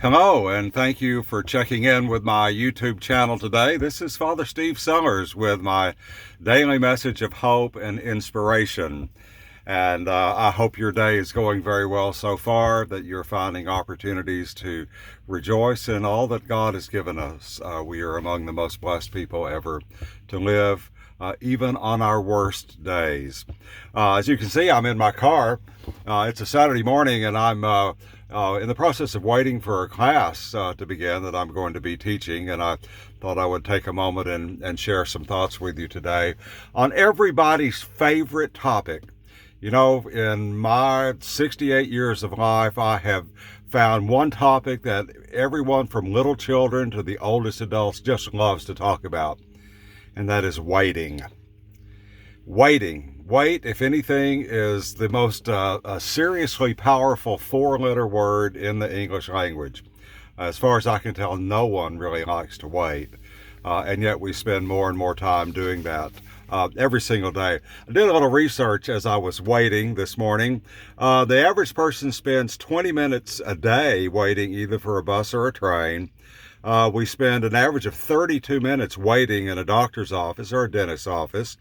Hello, and thank you for checking in with my YouTube channel today. This is Father Steve Sellers with my daily message of hope and inspiration. And I hope your day is going very well so far, that you're finding opportunities to rejoice in all that God has given us. We are among the most blessed people ever to live, even on our worst days. As you can see, I'm in my car. It's a Saturday morning, and I'm in the process of waiting for a class to begin that I'm going to be teaching, and I thought I would take a moment and share some thoughts with you today on everybody's favorite topic. You know, in my 68 years of life, I have found one topic that everyone from little children to the oldest adults just loves to talk about, and that is waiting. Waiting. Wait, if anything, is the most seriously powerful four-letter word in the English language. As far as I can tell, no one really likes to wait, and yet we spend more and more time doing that every single day. I did a little research as I was waiting this morning. The average person spends 20 minutes a day waiting either for a bus or a train. We spend an average of 32 minutes waiting in a doctor's office or a dentist's office.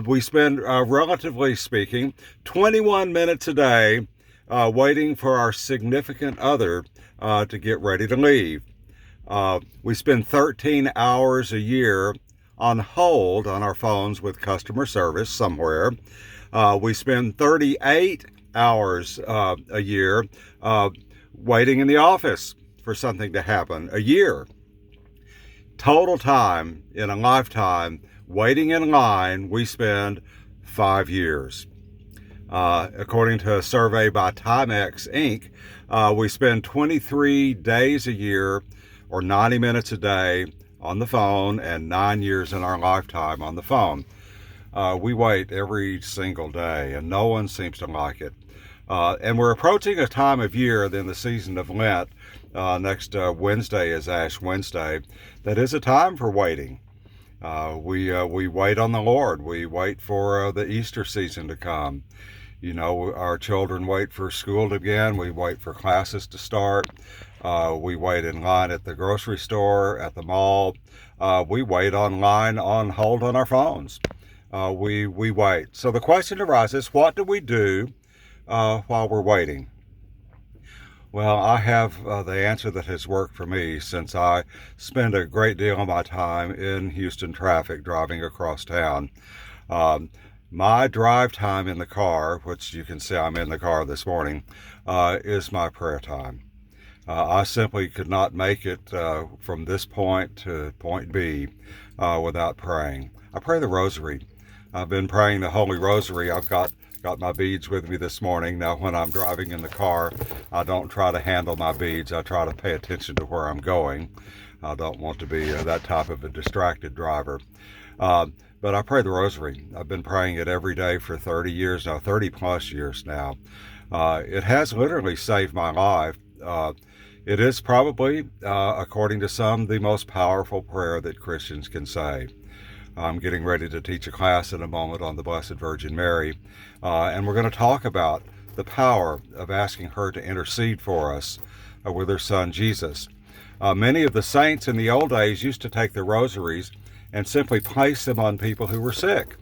We spend, relatively speaking, 21 minutes a day waiting for our significant other to get ready to leave. We spend 13 hours a year on hold on our phones with customer service somewhere. We spend 38 hours a year waiting in the office for something to happen a year. Total time in a lifetime waiting in line, we spend 5 years. According to a survey by Timex Inc., we spend 23 days a year or 90 minutes a day on the phone, and 9 years in our lifetime on the phone. We wait every single day, and no one seems to like it. And we're approaching a time of year, then the season of Lent. Next Wednesday is Ash Wednesday. That is a time for waiting. We wait on the Lord. We wait for the Easter season to come. You know, our children wait for school to begin. We wait for classes to start. We wait in line at the grocery store, at the mall. We wait online on hold on our phones. We wait. So the question arises, what do we do while we're waiting? Well, I have the answer that has worked for me, since I spend a great deal of my time in Houston traffic driving across town. My drive time in the car, which you can see I'm in the car this morning, is my prayer time. I simply could not make it from this point to point B without praying. I pray the rosary. I've been praying the Holy Rosary. I've got my beads with me this morning. Now, when I'm driving in the car, I don't try to handle my beads. I try to pay attention to where I'm going. I don't want to be that type of a distracted driver. But I pray the Rosary. I've been praying it every day for 30 years now, 30 plus years now. It has literally saved my life. It is probably, according to some, the most powerful prayer that Christians can say. I'm getting ready to teach a class in a moment on the Blessed Virgin Mary, and we're going to talk about the power of asking her to intercede for us with her son Jesus. Many of the saints in the old days used to take their rosaries and simply place them on people who were sick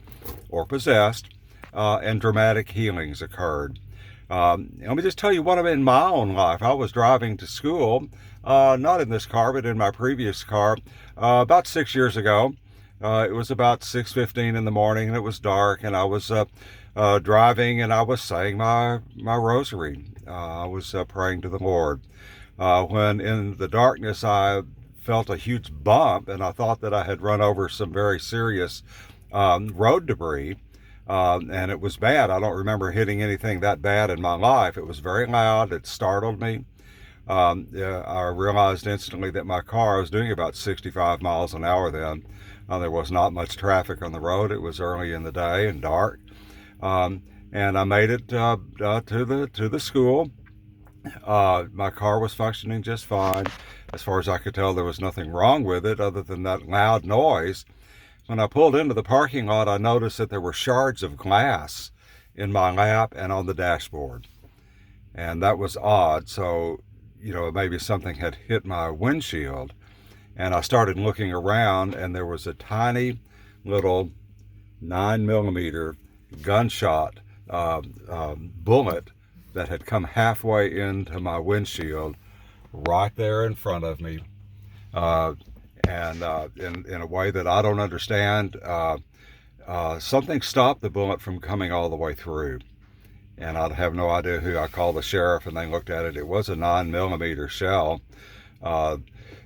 or possessed, and dramatic healings occurred. Let me just tell you what in my own life. I was driving to school, not in this car, but in my previous car, about 6 years ago. It was about 6:15 in the morning, and it was dark, and I was driving, and I was saying my rosary. I was praying to the Lord. When in the darkness I felt a huge bump, and I thought that I had run over some very serious road debris. And it was bad. I don't remember hitting anything that bad in my life. It was very loud. It startled me. I realized instantly that my car, I was doing about 65 miles an hour then. There was not much traffic on the road. It was early in the day and dark. And I made it to the school. My car was functioning just fine. As far as I could tell, there was nothing wrong with it other than that loud noise. When I pulled into the parking lot, I noticed that there were shards of glass in my lap and on the dashboard. And that was odd. So, maybe something had hit my windshield. And I started looking around, and there was a tiny little 9mm gunshot bullet that had come halfway into my windshield right there in front of me. And in a way that I don't understand, something stopped the bullet from coming all the way through. And I have no idea who. I called the sheriff, and they looked at it. It was a 9mm shell.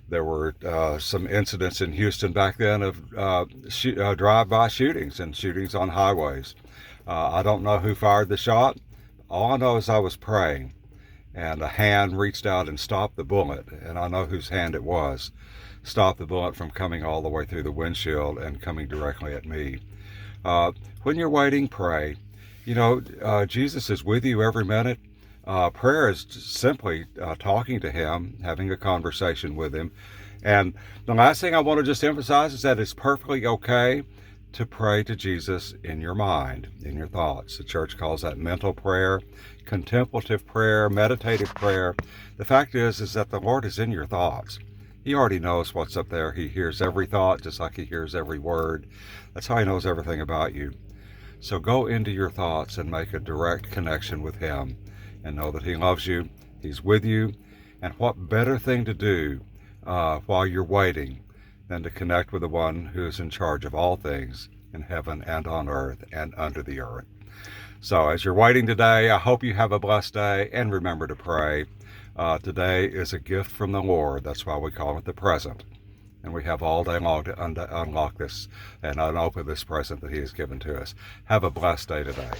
There were some incidents in Houston back then of drive-by shootings and shootings on highways. I don't know who fired the shot. All I know is I was praying, and a hand reached out and stopped the bullet, and I know whose hand it was. Stopped the bullet from coming all the way through the windshield and coming directly at me. When you're waiting, pray. Jesus is with you every minute. Prayer is simply talking to him, having a conversation with him. And the last thing I want to just emphasize is that it's perfectly okay to pray to Jesus in your mind, in your thoughts. The church calls that mental prayer, contemplative prayer, meditative prayer. The fact is that the Lord is in your thoughts. He already knows what's up there. He hears every thought just like he hears every word. That's how he knows everything about you. So go into your thoughts and make a direct connection with him, and know that he loves you, he's with you. And what better thing to do while you're waiting than to connect with the one who is in charge of all things in heaven and on earth and under the earth. So as you're waiting today, I hope you have a blessed day, and remember to pray. Today is a gift from the Lord. That's why we call it the present. And we have all day long to unlock this and unopen this present that he has given to us. Have a blessed day today.